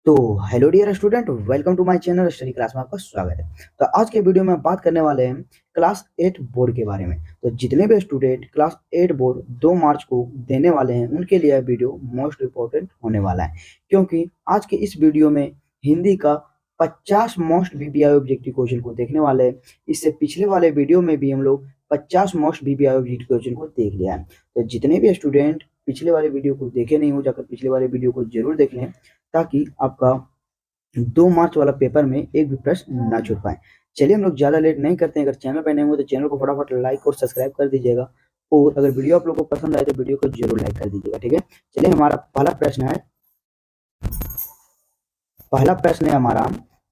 तो hello dear student, welcome to my channel study class में आपका स्वागत है। तो आज के वीडियो में बात करने वाले हैं क्लास 8 बोर्ड के बारे में। तो जितने भी स्टूडेंट क्लास 8 बोर्ड 2 मार्च को देने वाले हैं उनके लिए यह वीडियो मोस्ट इम्पोर्टेंट होने वाला है, क्योंकि आज के इस वीडियो में हिंदी का 50 मोस्ट बीपीआई ऑब्जेक्टिव क्वेश्चन को देखने वाले हैं। इससे पिछले वाले वीडियो में भी हम लोग 50 मोस्ट बीपीआई ऑब्जेक्टिव क्वेश्चन को देख लिया है। तो जितने भी स्टूडेंट पिछले वाले वीडियो को देखे नहीं हो, जाकर पिछले वाले वीडियो को जरूर देख लें, ताकि आपका 2 मार्च वाला पेपर में एक भी प्रश्न ना छूट पाए। चलिए हम लोग ज़्यादा लेट नहीं करते हैं। अगर चैनल पर नए हो तो चैनल को फटाफट लाइक और सब्सक्राइब कर दीजिएगा, और अगर वीडियो आप लोगों को पसंद आए तो वीडियो को जरूर लाइक कर दीजिएगा। ठीक है, चलिए हमारा पहला प्रश्न है हमारा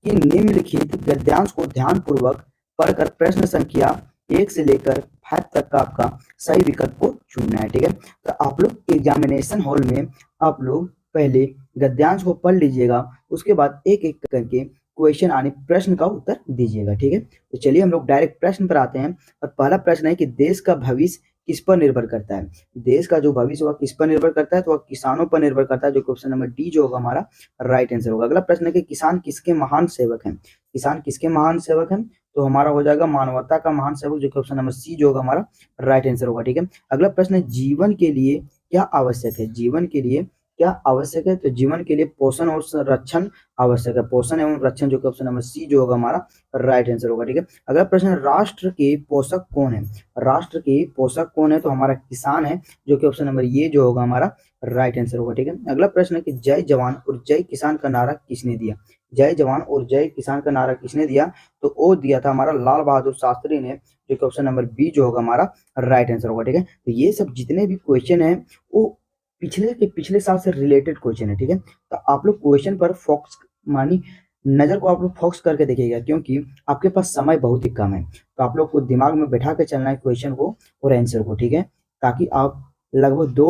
कि निम्नलिखित गद्यांश को ध्यानपूर्वक पढ़कर प्रश्न संख्या 1 से लेकर 5 तक का आपका सही विकल्प को चुनना है। ठीक है, तो आप लोग एग्जामिनेशन हॉल में आप लोग पहले गद्यांश को पढ़ लीजिएगा, उसके बाद एक एक करके क्वेश्चन आने प्रश्न का उत्तर दीजिएगा। ठीक है, तो चलिए हम लोग डायरेक्ट प्रश्न पर आते हैं। और पहला प्रश्न है कि देश का भविष्य किस पर निर्भर करता है। देश का जो भविष्य वह किस पर निर्भर करता है, तो वह किसानों पर निर्भर करता है, जो ऑप्शन नंबर डी जो होगा हमारा राइट आंसर होगा। अगला प्रश्न है कि किसान किसके महान सेवक हैं। किसान किसके महान सेवक हैं, तो हमारा हो जाएगा मानवता का महान सेवक, जो कि ऑप्शन नंबर सी जो होगा हमारा राइट आंसर होगा। ठीक है, अगला प्रश्न है जीवन के लिए क्या आवश्यक है। जीवन के लिए क्या आवश्यक है, तो जीवन के लिए पोषण और संरक्षण आवश्यक है। पोषण एवं रक्षण, जो कि ऑप्शन नंबर सी जो होगा हमारा राइट आंसर होगा। ठीक है, अगला प्रश्न है राष्ट्र के पोषक कौन है। राष्ट्र के पोषक कौन है, तो हमारा किसान है, जो कि ऑप्शन नंबर ये जो होगा हमारा राइट आंसर होगा। ठीक है, अगला प्रश्न है कि जय जवान और जय किसान का नारा किसने दिया। जय जवान और जय किसान का नारा किसने दिया, तो वो दिया था हमारा लाल बहादुर शास्त्री ने, जो कि ऑप्शन नंबर बी जो होगा हमारा राइट आंसर होगा। ठीक है, तो ये सब जितने भी क्वेश्चन है वो पिछले साल से रिलेटेड क्वेश्चन है। ठीक है, तो आप लोग क्वेश्चन पर फोकस मानी नजर को आप लोग फोकस करके देखिएगा, क्योंकि आपके पास समय बहुत ही कम है। तो आप लोग को दिमाग में बैठा के चलना है क्वेश्चन को और आंसर को। ठीक है, ताकि आप लगभग 2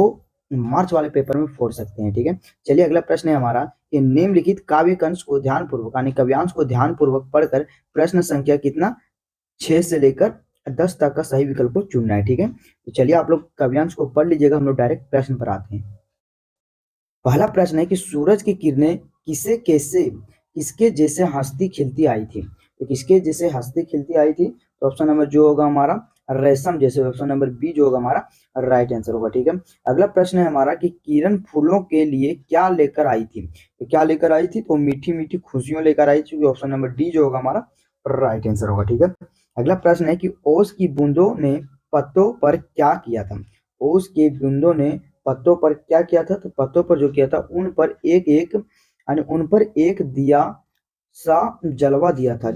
मार्च वाले पेपर में फोड़ सकते हैं। ठीक है, चलिए अगला प्रश्न है हमारा कि निम्नलिखित काव्यांश को ध्यानपूर्वक यानी काव्यांश को ध्यानपूर्वक पढ़कर प्रश्न संख्या कितना 6 से लेकर 10 तक का सही विकल्प को चुनना है। ठीक है, तो चलिए आप लोग काव्यांश को पढ़ लीजिएगा, हम लोग डायरेक्ट प्रश्न पर आते हैं। पहला प्रश्न है कि सूरज की किरणें किसके जैसे हंसती खिलती आई थी। तो किसके जैसे हंसती खिलती आई थी, तो ऑप्शन नंबर जो होगा हमारा रेशम जैसे, ऑप्शन नंबर बी जो होगा हमारा राइट आंसर होगा। ठीक है, अगला प्रश्न है हमारा कि किरण फूलों के लिए क्या लेकर आई थी। तो क्या लेकर आई थी, तो मीठी मीठी खुशियों लेकर आई थी, ऑप्शन नंबर डी जो होगा हमारा राइट आंसर होगा। ठीक है, अगला प्रश्न है कि ओस की बूंदों ने पत्तों पर क्या किया था। ओस की बूंदों ने पत्तों पर क्या किया था, तो पत्तों पर जो किया था उन पर एक दिया सा जला दिया था,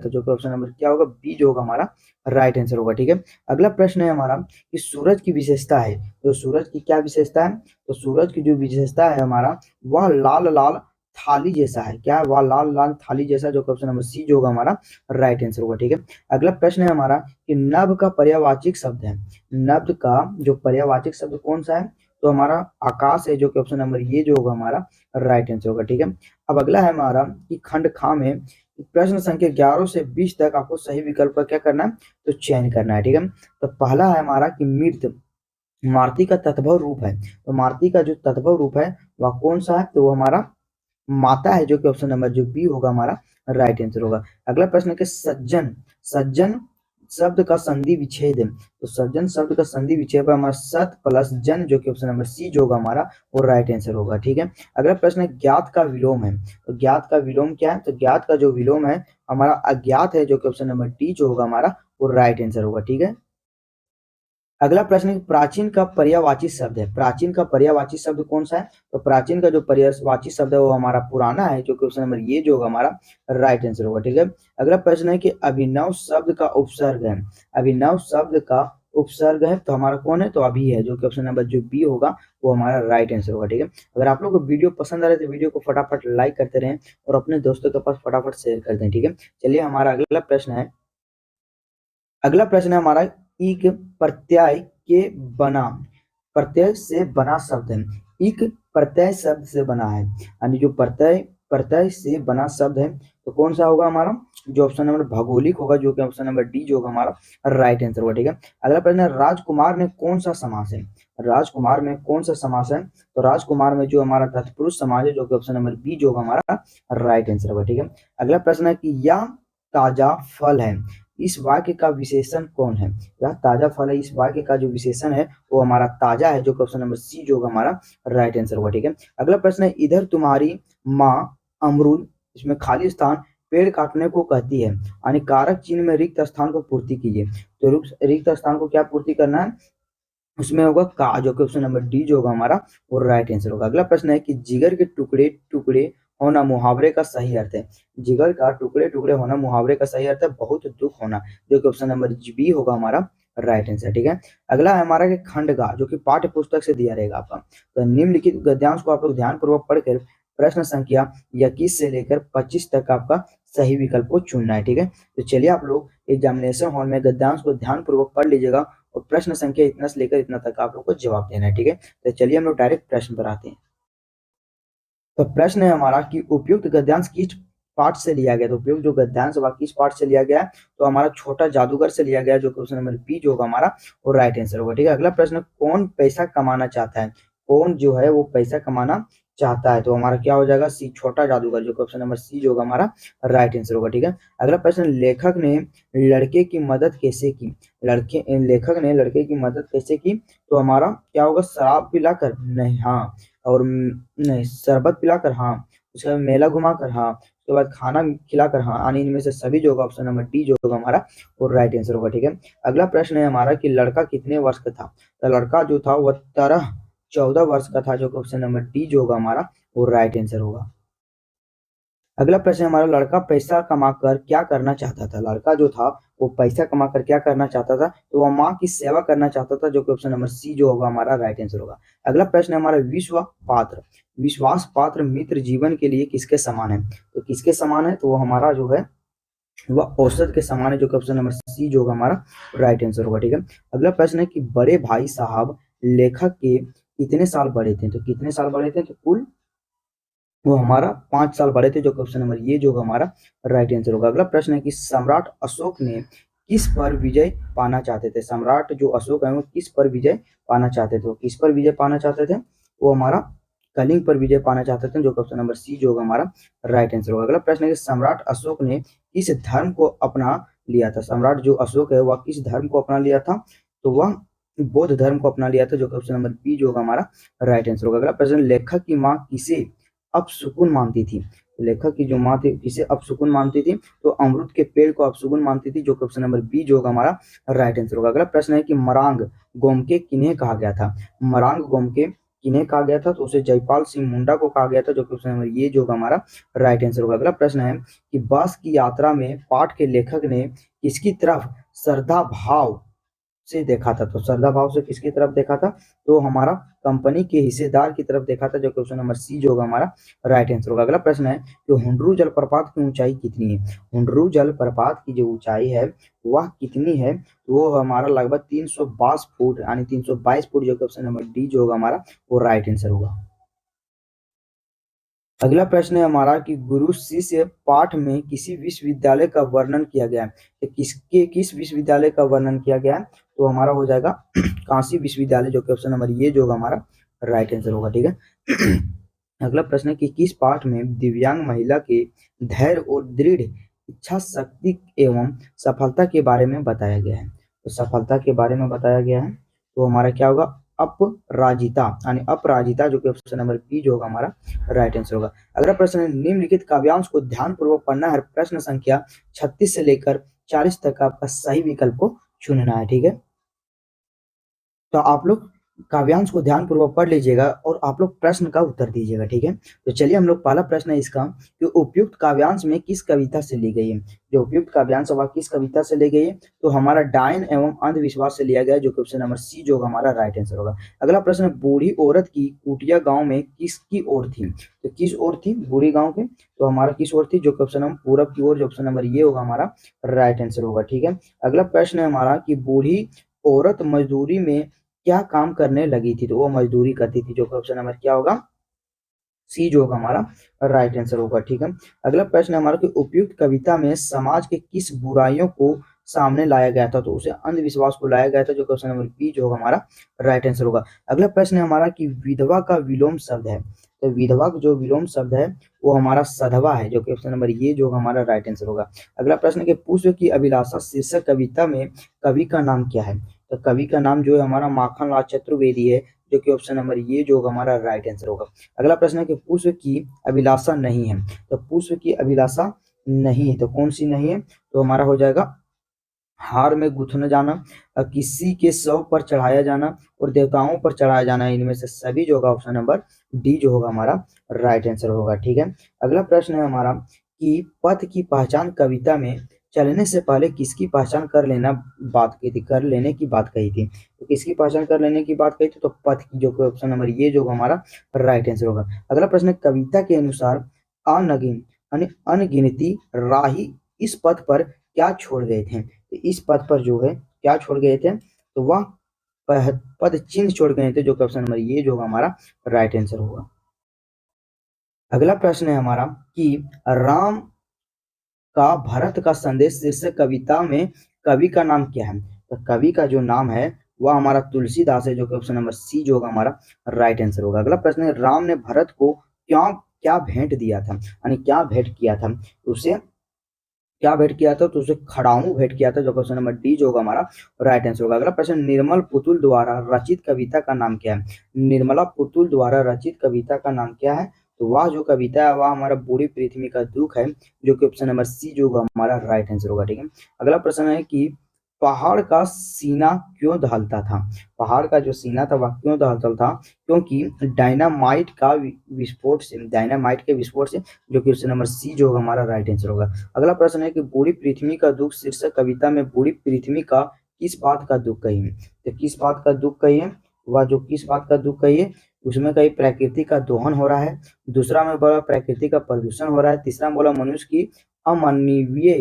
जो कि ऑप्शन नंबर क्या होगा बी जो होगा हमारा राइट आंसर होगा। ठीक है, अगला प्रश्न है हमारा कि सूरज की विशेषता है। तो सूरज की क्या विशेषता है, तो सूरज की जो विशेषता है हमारा वह लाल लाल थाली जैसा है। क्या है, वह लाल लाल थाली जैसा, जो कि ऑप्शन नंबर सी जो होगा हमारा राइट आंसर होगा। ठीक है, अगला प्रश्न है हमारा कि नभ का पर्यायवाची शब्द है। नभ का जो पर्यायवाची शब्द कौन सा है, तो हमारा आकाश है, जो कि ऑप्शन नंबर ये जो होगा हमारा राइट आंसर होगा। ठीक है, अब अगला है हमारा कि खंड खा में प्रश्न संख्या 11 से 20 तक आपको सही विकल्प का क्या करना है, तो चयन करना है। ठीक है, तो पहला है हमारा कि मृत मारुति का तत्भव रूप है। तो मारुति का जो तत्भव रूप है वह कौन सा है, तो वो हमारा माता है, जो कि ऑप्शन नंबर जो बी होगा हमारा राइट आंसर होगा। अगला प्रश्न है कि सज्जन सज्जन शब्द का संधि विच्छेद है। तो सज्जन शब्द का संधि विच्छेद हमारा सत प्लस जन, जो कि ऑप्शन नंबर सी जो होगा हमारा वो राइट आंसर होगा। ठीक है, अगला प्रश्न है ज्ञात का विलोम है। तो ज्ञात का विलोम क्या है, तो ज्ञात का जो विलोम है हमारा अज्ञात है, जो कि ऑप्शन नंबर डी जो होगा हमारा वो राइट आंसर होगा। ठीक है, अगला प्रश्न है प्राचीन का पर्यायवाची शब्द है। प्राचीन का पर्यायवाची शब्द कौन सा है, तो प्राचीन का जो पर्यायवाची शब्द है वो हमारा पुराना है, जो कि ऑप्शन नंबर ये जो होगा हमारा राइट आंसर होगा। ठीक है, अगला प्रश्न है कि अभिनव शब्द का उपसर्ग है। अभिनव शब्द का उपसर्ग है, तो हमारा कौन है, तो अभी है, जो कि ऑप्शन नंबर जो बी होगा वो हमारा राइट आंसर होगा। ठीक है, अगर आप लोग को वीडियो पसंद आ रहा है तो वीडियो को फटाफट लाइक करते रहें और अपने दोस्तों के पास फटाफट शेयर कर दें। ठीक है, चलिए हमारा अगला प्रश्न है हमारा इक प्रत्यय के बना प्रत्यय से बना शब्द है। इक प्रत्यय शब्द से बना है, यानी जो प्रत्यय प्रत्यय से बना शब्द है, तो कौन सा होगा हमारा, जो ऑप्शन नंबर भौगोलिक होगा, जो कि ऑप्शन नंबर डी जो होगा हमारा राइट आंसर होगा। ठीक है, अगला प्रश्न है राजकुमार में कौन सा समास है, राजकुमार में कौन सा समास है, तो राजकुमार में जो हमारा तत्पुरुष समास है, जो कि ऑप्शन नंबर बी जो होगा हमारा राइट आंसर होगा। ठीक है, अगला प्रश्न है कि यह ताजा फल है, इस वाक्य का विशेषण कौन है, यह ताजा फल है, इस वाक्य का जो विशेषण है वो हमारा ताजा है, जो कि ऑप्शन नंबर सी जो होगा हमारा राइट आंसर होगा। ठीक है, अगला प्रश्न है इधर तुम्हारी माँ अमरूद, इसमें खाली स्थान पेड़ काटने को कहती है, यानी कारक चिन्ह में रिक्त स्थान को पूर्ति कीजिए, तो रिक्त स्थान को क्या पूर्ति करना है, उसमें होगा का, जो कि ऑप्शन नंबर डी जो होगा हमारा वो राइट आंसर होगा। अगला प्रश्न है कि जिगर के टुकड़े टुकड़े होना मुहावरे का सही अर्थ है, जिगर का टुकड़े टुकड़े होना मुहावरे का सही अर्थ है बहुत दुख होना, जो कि ऑप्शन नंबर बी होगा हमारा राइट आंसर। ठीक है, अगला है हमारा कि खंडगा, जो कि पाठ्य पुस्तक से दिया रहेगा आपका, तो निम्नलिखित गद्यांश को आप लोग ध्यानपूर्वक पढ़कर प्रश्न संख्या 21 से लेकर 25 तक आपका सही विकल्प को चुनना है। ठीक है, तो चलिए आप लोग एग्जामिनेशन हॉल में गद्यांश को ध्यानपूर्वक पढ़ लीजिएगा और प्रश्न संख्या इतना से लेकर इतना तक आप लोग को जवाब देना है। ठीक है, तो चलिए हम लोग डायरेक्ट प्रश्न पर आते हैं। तो प्रश्न है हमारा कि उपयुक्त गद्यांश किस पाठ से लिया गया, तो उपयुक्त जो गद्यांश होगा किस पाठ से लिया गया है, तो हमारा छोटा जादूगर से लिया गया, जो क्वेश्चन नंबर बी जो होगा हमारा वो राइट आंसर होगा। ठीक है, अगला प्रश्न, कौन पैसा कमाना चाहता है, कौन जो है वो पैसा कमाना चाहता है, तो हमारा क्या हो जाएगा, सी छोटा जादूगर, जो ऑप्शन नंबर सी जो होगा हमारा राइट आंसर होगा। ठीक है, अगला प्रश्न, लेखक ने लड़के की मदद कैसे की, लेखक ने लड़के की मदद कैसे की, तो हमारा क्या होगा, शराब पिलाकर नहीं, हाँ, और नहीं शरबत पिलाकर, हाँ, उसके बाद मेला घुमाकर, हाँ, उसके बाद खाना खिलाकर, हाँ, यानी इनमें से सभी जो होगा ऑप्शन नंबर डी जो होगा हमारा वो राइट आंसर होगा। ठीक है, अगला प्रश्न है हमारा कि लड़का कितने वर्ष का था, तो लड़का जो था वह 13-14 वर्ष का था, जो कि ऑप्शन नंबर डी जो होगा हमारा वो राइट आंसर होगा। अगला प्रश्न है हमारा, लड़का पैसा कमाकर क्या करना चाहता था, लड़का जो था वो पैसा कमाकर क्या करना चाहता था, तो वह माँ की सेवा करना चाहता था, जो कि ऑप्शन नंबर सी जो होगा हमारा राइट आंसर होगा। अगला प्रश्न है हमारा, विश्व पात्र, विश्वास पात्र मित्र जीवन के लिए किसके समान है, तो किसके समान है, तो वो हमारा जो है वह औसत के समान है, जो कि ऑप्शन नंबर सी जो होगा हमारा राइट आंसर होगा। ठीक है, अगला प्रश्न है कि बड़े भाई साहब लेखक के कितने साल बड़े थे, तो कितने साल बड़े थे, तो कुल वो हमारा 5 साल बड़े थे, जो कि ऑप्शन नंबर ये जो होगा हमारा राइट आंसर होगा। अगला प्रश्न है कि सम्राट अशोक ने किस पर विजय पाना चाहते थे, सम्राट जो अशोक है वो किस पर विजय पाना चाहते थे, वो किस पर विजय पाना चाहते थे, वो हमारा कलिंग पर विजय पाना चाहते थे, जो कि ऑप्शन नंबर सी जो होगा हमारा राइट आंसर होगा। अगला प्रश्न है कि सम्राट अशोक ने किस धर्म को अपना लिया था, सम्राट जो अशोक है वह किस धर्म को अपना लिया था, तो वह बौद्ध धर्म को अपना लिया था, जो कि ऑप्शन नंबर बी जो होगा हमारा राइट आंसर होगा। अगला प्रश्न, लेखक की माँ किसे अपशकुन मानती थी, लेखक की जो माँ थी किसे अपशकुन मानती थी, तो अमरूद के पेड़ को अपशकुन मानती थी, जो कि ऑप्शन नंबर बी जो होगा हमारा राइट आंसर होगा। अगला प्रश्न है कि मरांग गोमके किन्हें कहा गया था, मरांग गोमके किन्हें कहा गया था, तो उसे जयपाल सिंह मुंडा को कहा गया था, जो कि ऑप्शन नंबर ये जो होगा हमारा राइट आंसर होगा। अगला प्रश्न है कि बस की यात्रा में पाठ के लेखक ने किसकी तरफ श्रद्धा भाव से देखा था, तो श्रद्धा भाव से किसकी तरफ देखा था, तो हमारा कंपनी के हिस्सेदार की तरफ देखा था, जो कि ऑप्शन नंबर सी जो होगा हमारा राइट आंसर होगा। अगला प्रश्न है कि हुंडरू जलप्रपात की ऊंचाई कितनी है, हुंडरू जलप्रपात की जो ऊंचाई है वह कितनी है, तो वो हमारा लगभग 322 फुट, यानी 322 फुट, जो कि ऑप्शन नंबर डी जो होगा हमारा वो राइट आंसर होगा। अगला प्रश्न है हमारा कि गुरु शिष्य पाठ में किसी विश्वविद्यालय का वर्णन किया गया है, तो किस विश्वविद्यालय का वर्णन किया गया है, तो हमारा हो जाएगा काशी विश्वविद्यालय, जो कि ऑप्शन नंबर ये जो होगा हमारा राइट आंसर होगा। ठीक है, अगला प्रश्न है कि किस पाठ में दिव्यांग महिला के धैर्य और दृढ़ इच्छा शक्ति एवं सफलता के बारे में बताया गया है, तो सफलता के बारे में बताया गया है, तो हमारा क्या होगा, अपराजिता, यानी अपराजिता, जो कि ऑप्शन नंबर बी जो होगा हमारा राइट आंसर होगा। अगला प्रश्न है, निम्नलिखित काव्यांश को ध्यानपूर्वक पढ़ना है, प्रश्न संख्या 36 से लेकर 40 तक आपका सही विकल्प को चुनना है। ठीक है, तो आप लोग काव्यांश को ध्यानपूर्वक पढ़ लीजिएगा और आप लोग प्रश्न का उत्तर दीजिएगा। ठीक है, तो चलिए हम लोग पहला प्रश्न है इसका कि उपयुक्त काव्यांश में किस कविता से ली गई है, जो उपयुक्त काव्यांश होगा किस कविता से ली गई है, तो हमारा डायन एवं अंधविश्वास से लिया गया है, जो कि ऑप्शन नंबर सी जो होगा हमारा राइट आंसर होगा। अगला प्रश्न, बूढ़ी औरत की कुटिया गांव में किसकी ओर थी, तो किस ओर थी बूढ़ी गांव के, तो हमारा किस ओर थी, जो कि ऑप्शन नंबर पूरब की ओर, जो ऑप्शन नंबर ये होगा हमारा राइट आंसर होगा। ठीक है, अगला प्रश्न है हमारा कि बूढ़ी औरत मजदूरी में क्या काम करने लगी थी, तो वो मजदूरी करती थी, जो कि ऑप्शन नंबर क्या होगा सी जो होगा हमारा राइट आंसर होगा। ठीक है, अगला प्रश्न है हमारा कि उपयुक्त कविता में समाज के किस बुराइयों को सामने लाया गया था, तो उसे अंधविश्वास को लाया गया था, जो क्वेश्चन नंबर बी जो होगा हमारा राइट आंसर होगा। अगला प्रश्न है हमारा कि विधवा का विलोम शब्द है, तो विधवा का जो विलोम शब्द है वो हमारा सधवा है, जो कि ऑप्शन नंबर ये जो हमारा राइट आंसर होगा। अगला प्रश्न है कि पुष्प की अभिलाषा शीर्षक कविता में कवि का नाम क्या है, तो कवि का नाम जो है हमारा माखन लाल चतुर्वेदी है, जो कि ऑप्शन नंबर ये जो हमारा राइट आंसर होगा। अगला प्रश्न है कि पुष्प की अभिलाषा नहीं है, तो पुष्प की अभिलाषा नहीं है तो कौन सी नहीं है, तो हमारा हो जाएगा हार में गुथने जाना, किसी के शव पर चढ़ाया जाना और देवताओं पर चढ़ाया जाना, इनमें से सभी जो होगा ऑप्शन नंबर डी जो होगा हमारा राइट आंसर होगा। ठीक है, अगला प्रश्न है हमारा कि पथ की पहचान कविता में चलने से पहले किसकी पहचान कर लेना बात की थी, कर लेने की बात कही थी, तो किसकी पहचान कर लेने की बात कही थी, तो पथ की, जो ऑप्शन नंबर ये जो हमारा राइट आंसर होगा। अगला प्रश्न है कविता के अनुसार अनगिन अनगिनती राही इस पथ पर क्या छोड़ गए थे, तो इस पद पर जो है क्या छोड़ गए थे, तो वह पद चिन्ह छोड़ गए थे, जो कि ऑप्शन नंबर ये जो होगा हमारा राइट आंसर होगा। अगला प्रश्न है हमारा कि राम का भरत का संदेश शीर्षक कविता में कवि का नाम क्या है, तो कवि का जो नाम है वह हमारा तुलसीदास है, जो कि ऑप्शन नंबर सी जो होगा हमारा राइट आंसर होगा। अगला प्रश्न है राम ने भरत को क्या क्या भेंट दिया था, यानी क्या भेंट किया था, उसे क्या भेंट किया था, तो उसे खड़ाऊ भेंट किया था, जो क्वेश्चन नंबर डी जो होगा हमारा राइट आंसर होगा। अगला प्रश्न निर्मल पुतुल द्वारा रचित कविता का नाम क्या है, निर्मला पुतुल द्वारा रचित कविता का नाम क्या है, तो वह जो कविता है वह हमारा बूढ़ी पृथ्वी का दुख है, जो कि ऑप्शन नंबर सी जो होगा हमारा राइट आंसर होगा। ठीक है, अगला प्रश्न है कि पहाड़ का सीना क्यों दहलता था, पहाड़ का जो सीना था वह क्यों दहलता था, क्योंकि डायनामाइट का विस्फोट से, डायनामाइट के विस्फोट से, जो कि ऑप्शन नंबर सी जो होगा हमारा राइट आंसर होगा। अगला प्रश्न है कि बूढ़ी पृथ्वी का दुख शीर्षक कविता में बूढ़ी पृथ्वी का किस बात का दुख कही है, तो किस बात का दुख कही है, वह जो किस बात का दुख कही है, उसमें कहीं प्रकृति का दोहन हो रहा है, दूसरा में बोला प्रकृति का प्रदूषण हो रहा है, तीसरा में बोला मनुष्य की अमानवीय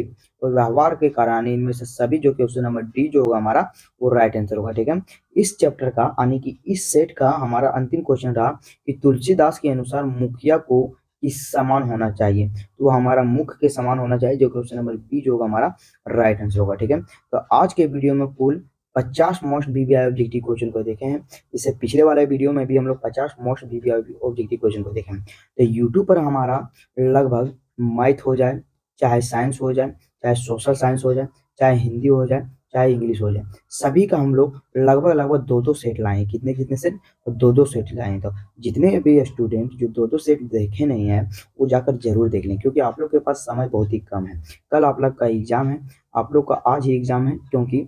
व्यवहार के कारण, इनमें से सभी जो कि ऑप्शन नंबर डी जो होगा हमारा वो राइट आंसर होगा। ठीक है, इस चैप्टर का यानी कि इस सेट का हमारा अंतिम क्वेश्चन रहा कि तुलसीदास के अनुसार मुखिया को किस समान होना चाहिए, तो हमारा मुख के समान होना चाहिए, जो क्वेश्चन नंबर बी जो होगा हमारा राइट आंसर होगा। ठीक है, तो आज के वीडियो में कुल 50 मोस्ट बीबीआई ऑब्जेक्टिव क्वेश्चन को देखे हैं, इससे पिछले वाले वीडियो में भी हम लोग 50 मोस्ट बीबीआई ऑब्जेक्टिव क्वेश्चन को देखे हैं। तो यूट्यूब पर हमारा लगभग मैथ हो जाए, चाहे साइंस हो जाए, चाहे सोशल साइंस हो जाए, चाहे हिंदी हो जाए, चाहे इंग्लिश हो जाए, सभी का हम लोग लगभग लगभग दो दो सेट लाए हैं। कितने कितने सेट, दो दो सेट लाए हैं। तो जितने भी स्टूडेंट जो दो दो सेट देखे नहीं है वो जाकर जरूर देख लें, क्योंकि आप लोग के पास समय बहुत ही कम है, कल आप लोग का एग्जाम है, आप लोग का आज ही एग्जाम है, क्योंकि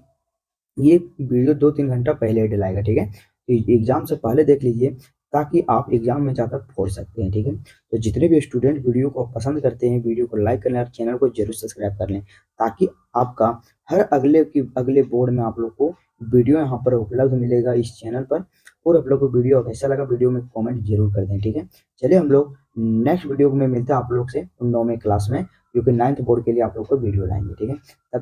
ये वीडियो 2-3 घंटा पहले डलाएगा। ठीक है, तो एग्जाम से पहले देख लीजिए ताकि आप एग्जाम में जाकर फोड़ सकते हैं। ठीक है, तो जितने भी स्टूडेंट वीडियो को पसंद करते हैं वीडियो को लाइक कर लें और चैनल को जरूर सब्सक्राइब कर लें, ताकि आपका हर अगले बोर्ड में आप लोग को वीडियो यहाँ पर उपलब्ध मिलेगा इस चैनल पर। और आप लोग को वीडियो कैसा लगा वीडियो में कॉमेंट जरूर कर दें। ठीक है, चलिए हम लोग नेक्स्ट वीडियो में मिलते हैं आप लोग से 9वीं क्लास में, जो कि 9th बोर्ड के लिए आप लोग को वीडियो लाएंगे। ठीक है, तब